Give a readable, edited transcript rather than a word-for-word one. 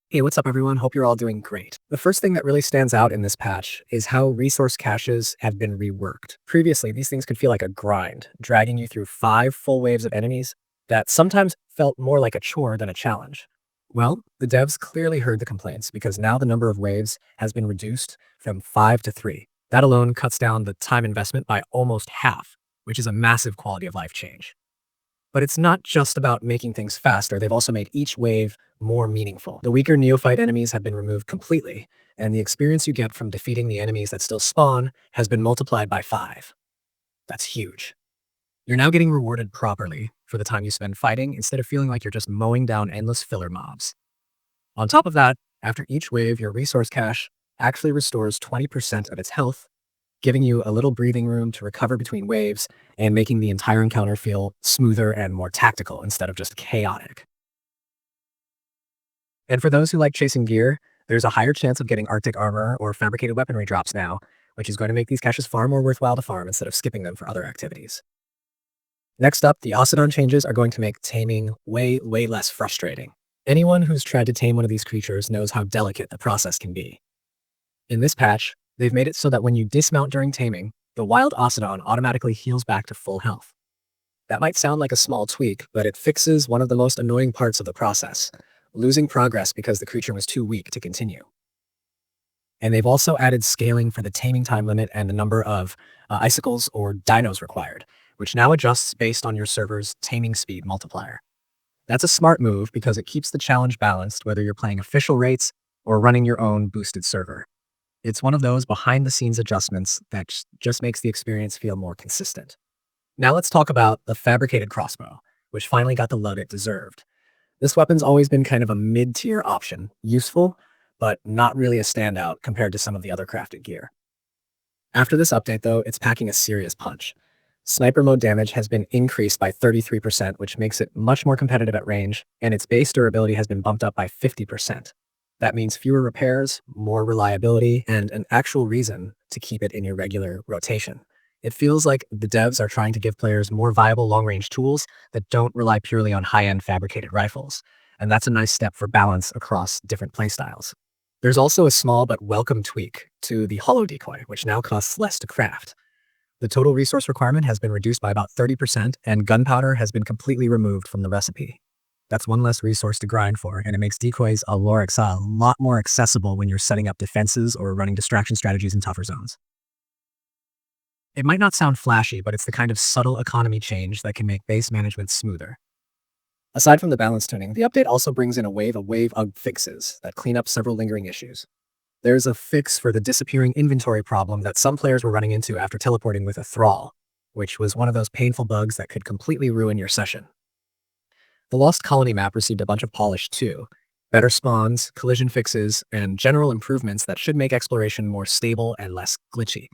Hey, what's up everyone? Hope you're all doing great. The first thing that really stands out in this patch is how resource caches have been reworked. Previously, these things could feel like a grind, dragging you through 5 full waves of enemies that sometimes felt more like a chore than a challenge. Well, the devs clearly heard the complaints because now the number of waves has been reduced from 5 to 3. That alone cuts down the time investment by almost half, which is a massive quality of life change. But it's not just about making things faster, they've also made each wave more meaningful. The weaker neophyte enemies have been removed completely, and the experience you get from defeating the enemies that still spawn has been multiplied by 5. That's huge. You're now getting rewarded properly for the time you spend fighting instead of feeling like you're just mowing down endless filler mobs. On top of that, after each wave, your resource cache actually restores 20% of its health, giving you a little breathing room to recover between waves and making the entire encounter feel smoother and more tactical instead of just chaotic. And for those who like chasing gear, there's a higher chance of getting Arctic armor or fabricated weaponry drops now, which is going to make these caches far more worthwhile to farm instead of skipping them for other activities. Next up, the Ossidon changes are going to make taming way less frustrating. Anyone who's tried to tame one of these creatures knows how delicate the process can be. In this patch, they've made it so that when you dismount during taming, the wild Ossidon automatically heals back to full health. That might sound like a small tweak, but it fixes one of the most annoying parts of the process, losing progress because the creature was too weak to continue. And they've also added scaling for the taming time limit and the number of icicles or dinos required, which now adjusts based on your server's taming speed multiplier. That's a smart move because it keeps the challenge balanced whether you're playing official rates or running your own boosted server. It's one of those behind-the-scenes adjustments that just makes the experience feel more consistent. Now let's talk about the Fabricated Crossbow, which finally got the love it deserved. This weapon's always been kind of a mid-tier option, useful, but not really a standout compared to some of the other crafted gear. After this update though, it's packing a serious punch. Sniper mode damage has been increased by 33%, which makes it much more competitive at range, and its base durability has been bumped up by 50%. That means fewer repairs, more reliability, and an actual reason to keep it in your regular rotation. It feels like the devs are trying to give players more viable long-range tools that don't rely purely on high-end fabricated rifles, and that's a nice step for balance across different playstyles. There's also a small but welcome tweak to the Holo-Decoy, which now costs less to craft. The total resource requirement has been reduced by about 30%, and gunpowder has been completely removed from the recipe. That's one less resource to grind for, and it makes decoys a lot more accessible when you're setting up defenses or running distraction strategies in tougher zones. It might not sound flashy, but it's the kind of subtle economy change that can make base management smoother. Aside from the balance tuning, the update also brings in a wave of fixes that clean up several lingering issues. There's a fix for the disappearing inventory problem that some players were running into after teleporting with a thrall, which was one of those painful bugs that could completely ruin your session. The Lost Colony map received a bunch of polish too. Better spawns, collision fixes, and general improvements that should make exploration more stable and less glitchy.